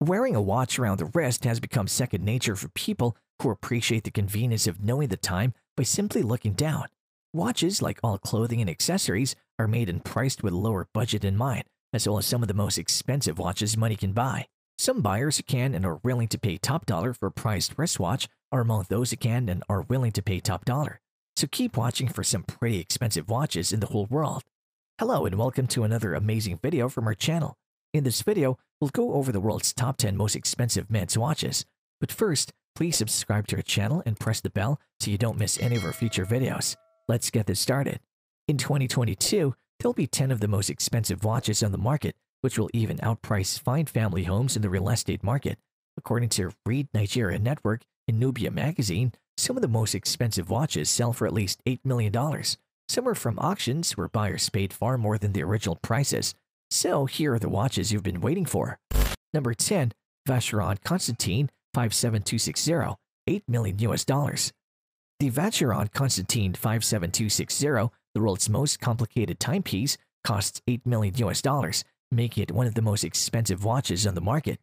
Wearing a watch around the wrist has become second nature for people who appreciate the convenience of knowing the time by simply looking down. Watches, like all clothing and accessories, are made and priced with a lower budget in mind, as well as some of the most expensive watches money can buy. Some buyers who can and are willing to pay top dollar for a priced wristwatch are among those who can and are willing to pay top dollar. So keep watching for some pretty expensive watches in the whole world. Hello and welcome to another amazing video from our channel. In this video, we'll go over the world's top 10 most expensive men's watches. But first, please subscribe to our channel and press the bell so you don't miss any of our future videos. Let's get this started. In 2022, there'll be 10 of the most expensive watches on the market, which will even outprice fine family homes in the real estate market. According to Read Nigeria Network and Nubia magazine, some of the most expensive watches sell for at least $8 million. Some are from auctions where buyers paid far more than the original prices. So here are the watches you've been waiting for. Number 10, Vacheron Constantine 57260, $8 million. The Vacheron Constantine 57260, the world's most complicated timepiece, costs $8 million, making it one of the most expensive watches on the market.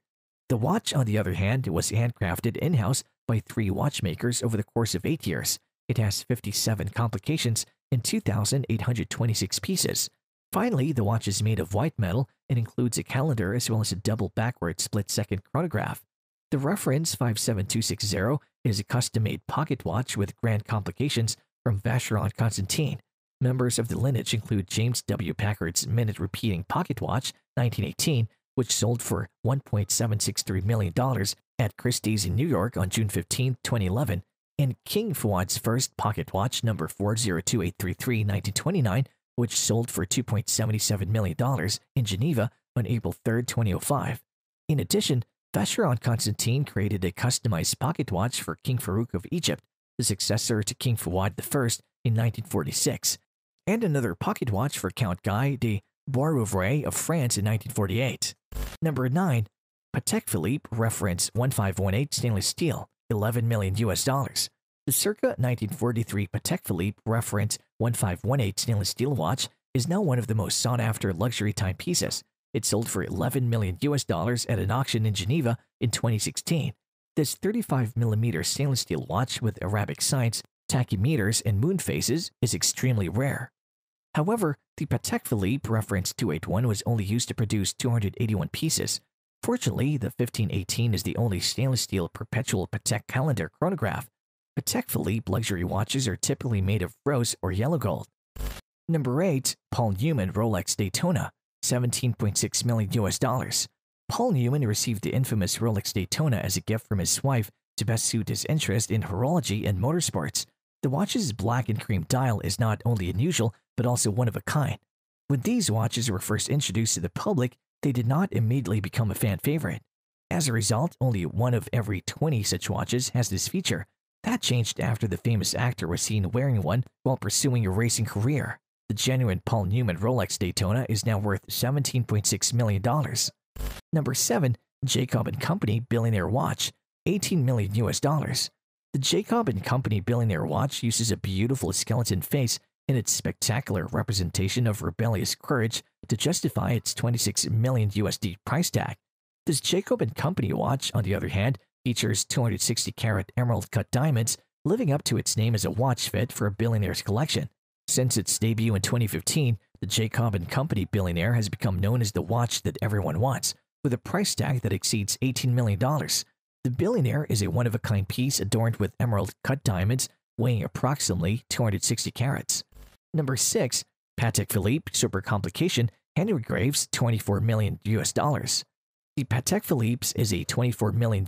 The watch, on the other hand, was handcrafted in-house by 3 watchmakers over the course of 8 years. It has 57 complications and 2,826 pieces. Finally, the watch is made of white metal and includes a calendar as well as a double backward split-second chronograph. The reference 57260 is a custom-made pocket watch with grand complications from Vacheron Constantine. Members of the lineage include James W. Packard's minute-repeating pocket watch, 1918, which sold for $1.763 million at Christie's in New York on June 15, 2011, and King Fuad's first pocket watch, number 402833, 1929, which sold for $2.77 million in Geneva on April 3, 2005. In addition, Vacheron Constantine created a customized pocket watch for King Farouk of Egypt, the successor to King Fuad I in 1946, and another pocket watch for Count Guy de Boisrouvray of France in 1948. Number 9. Patek Philippe reference 1518 stainless steel, $11 million. The circa 1943 Patek Philippe reference 1518 stainless steel watch is now one of the most sought-after luxury timepieces. It sold for $11 million at an auction in Geneva in 2016. This 35mm stainless steel watch with Arabic signs, tachymeters, and moon phases is extremely rare. However, the Patek Philippe reference 281 was only used to produce 281 pieces. Fortunately, the 1518 is the only stainless steel perpetual Patek calendar chronograph. Patek Philippe luxury watches are typically made of rose or yellow gold. Number 8. Paul Newman Rolex Daytona, $17.6 million. Paul Newman received the infamous Rolex Daytona as a gift from his wife to best suit his interest in horology and motorsports. The watch's black and cream dial is not only unusual, but also one of a kind. When these watches were first introduced to the public, they did not immediately become a fan favorite. As a result, only one of every 20 such watches has this feature. That changed after the famous actor was seen wearing one while pursuing a racing career. The genuine Paul Newman Rolex Daytona is now worth $17.6 million. Number 7. Jacob & Company Billionaire Watch, $18 million. The Jacob & Company Billionaire Watch uses a beautiful skeleton face in its spectacular representation of rebellious courage to justify its $26 million price tag. This Jacob & Company watch, on the other hand, features 260-carat emerald-cut diamonds, living up to its name as a watch fit for a billionaire's collection. Since its debut in 2015, the Jacob & Company Billionaire has become known as the watch that everyone wants, with a price tag that exceeds $18 million. The Billionaire is a one-of-a-kind piece adorned with emerald-cut diamonds, weighing approximately 260 carats. Number 6. Patek Philippe Super Complication Henry Graves, $24 million. The Patek Philippe is a $24 million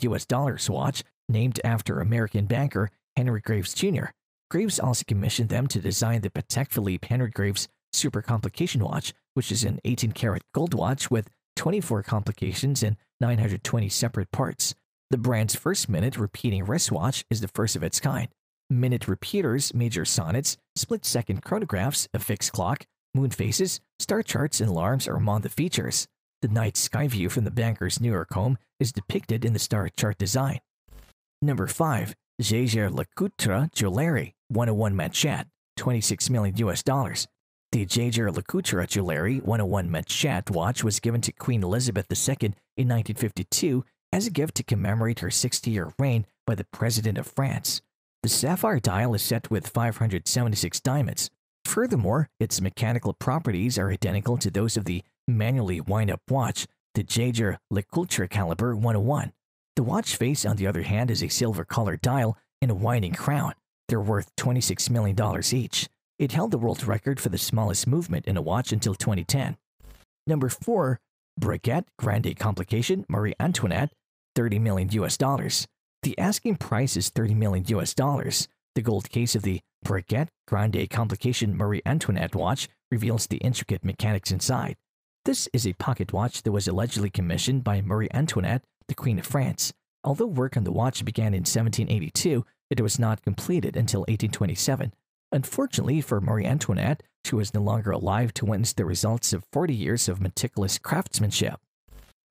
watch named after American banker Henry Graves Jr. Graves also commissioned them to design the Patek Philippe Henry Graves Super Complication watch, which is an 18-karat gold watch with 24 complications and 920 separate parts. The brand's first minute repeating wristwatch is the first of its kind. Minute repeaters, major sonnets, split-second chronographs, a fixed clock, moon phases, star charts, and alarms are among the features. The night sky view from the banker's New York home is depicted in the star chart design. Number 5. Jaeger-LeCoultre Jewelry 101 Manchat, $26 million. The Jaeger-LeCoultre Jewelry 101 Manchat watch was given to Queen Elizabeth II in 1952 as a gift to commemorate her 60-year reign by the President of France. The sapphire dial is set with 576 diamonds. Furthermore, its mechanical properties are identical to those of the manually wind-up watch, the Jaeger LeCoultre caliber 101. The watch face, on the other hand, is a silver-colored dial and a winding crown. They're worth $26 million each. It held the world record for the smallest movement in a watch until 2010. Number 4. Brigette Grande Complication Marie Antoinette, $30 million. The asking price is $30 million. The gold case of the Brigette Grande Complication Marie Antoinette watch reveals the intricate mechanics inside. This is a pocket watch that was allegedly commissioned by Marie Antoinette, the Queen of France. Although work on the watch began in 1782, it was not completed until 1827. Unfortunately for Marie Antoinette, she was no longer alive to witness the results of 40 years of meticulous craftsmanship.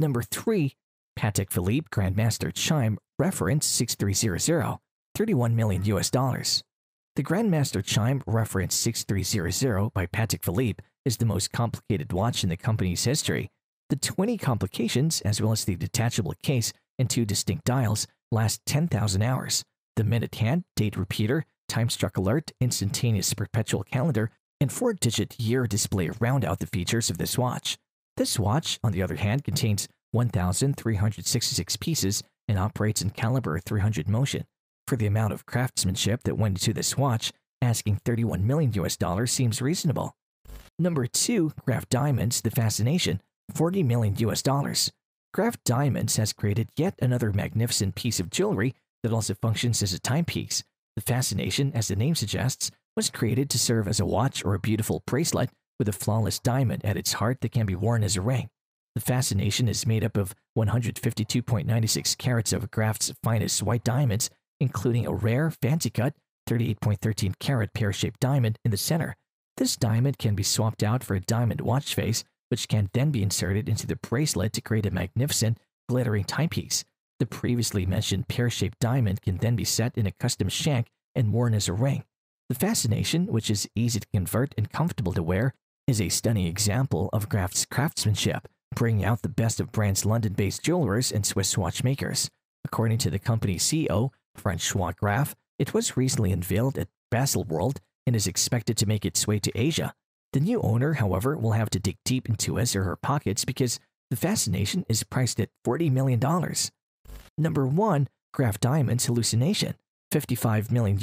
Number 3. Patek Philippe Grandmaster Chime Reference 6300, $31 million. The Grandmaster Chime Reference 6300 by Patek Philippe is the most complicated watch in the company's history. The 20 complications, as well as the detachable case and 2 distinct dials, last 10,000 hours. The minute hand, date repeater, time struck alert, instantaneous perpetual calendar, and 4-digit year display round out the features of this watch. This watch, on the other hand, contains 1,366 pieces and operates in caliber 300 motion. For the amount of craftsmanship that went into this watch, asking $31 million seems reasonable. Number 2. Graf Diamonds The Fascination, $40 million. Graf Diamonds has created yet another magnificent piece of jewelry that also functions as a timepiece. The Fascination, as the name suggests, was created to serve as a watch or a beautiful bracelet with a flawless diamond at its heart that can be worn as a ring. The Fascination is made up of 152.96 carats of Graf's finest white diamonds, including a rare, fancy-cut, 38.13 carat pear-shaped diamond in the center. This diamond can be swapped out for a diamond watch face, which can then be inserted into the bracelet to create a magnificent, glittering timepiece. The previously mentioned pear-shaped diamond can then be set in a custom shank and worn as a ring. The Fascination, which is easy to convert and comfortable to wear, is a stunning example of Graf's craftsmanship, bringing out the best of brand's London-based jewelers and Swiss watchmakers. According to the company's CEO, Francois Graf, it was recently unveiled at Baselworld and is expected to make its way to Asia. The new owner, however, will have to dig deep into his or her pockets because the Fascination is priced at $40 million. Number 1. Graf Diamonds Hallucination, $55 million.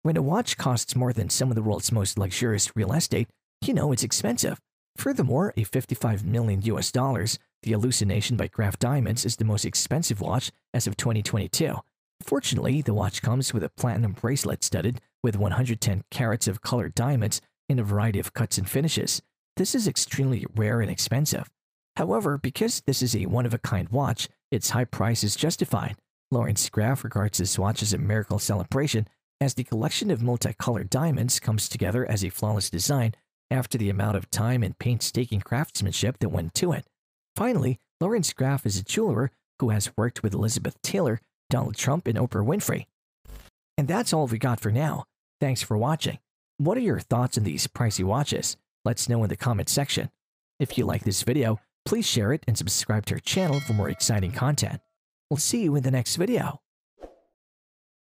When a watch costs more than some of the world's most luxurious real estate, you know it's expensive. Furthermore, a $55 million, the Hallucination by Graf Diamonds is the most expensive watch as of 2022. Fortunately, the watch comes with a platinum bracelet studded with 110 carats of colored diamonds in a variety of cuts and finishes. This is extremely rare and expensive. However, because this is a one-of-a-kind watch, its high price is justified. Lawrence Graf regards this watch as a miracle celebration, as the collection of multicolored diamonds comes together as a flawless design after the amount of time and painstaking craftsmanship that went into it. Finally, Lawrence Graf is a jeweler who has worked with Elizabeth Taylor, Donald Trump, and Oprah Winfrey. And that's all we got for now. Thanks for watching. What are your thoughts on these pricey watches? Let's know in the comment section. If you like this video, please share it and subscribe to our channel for more exciting content. We'll see you in the next video.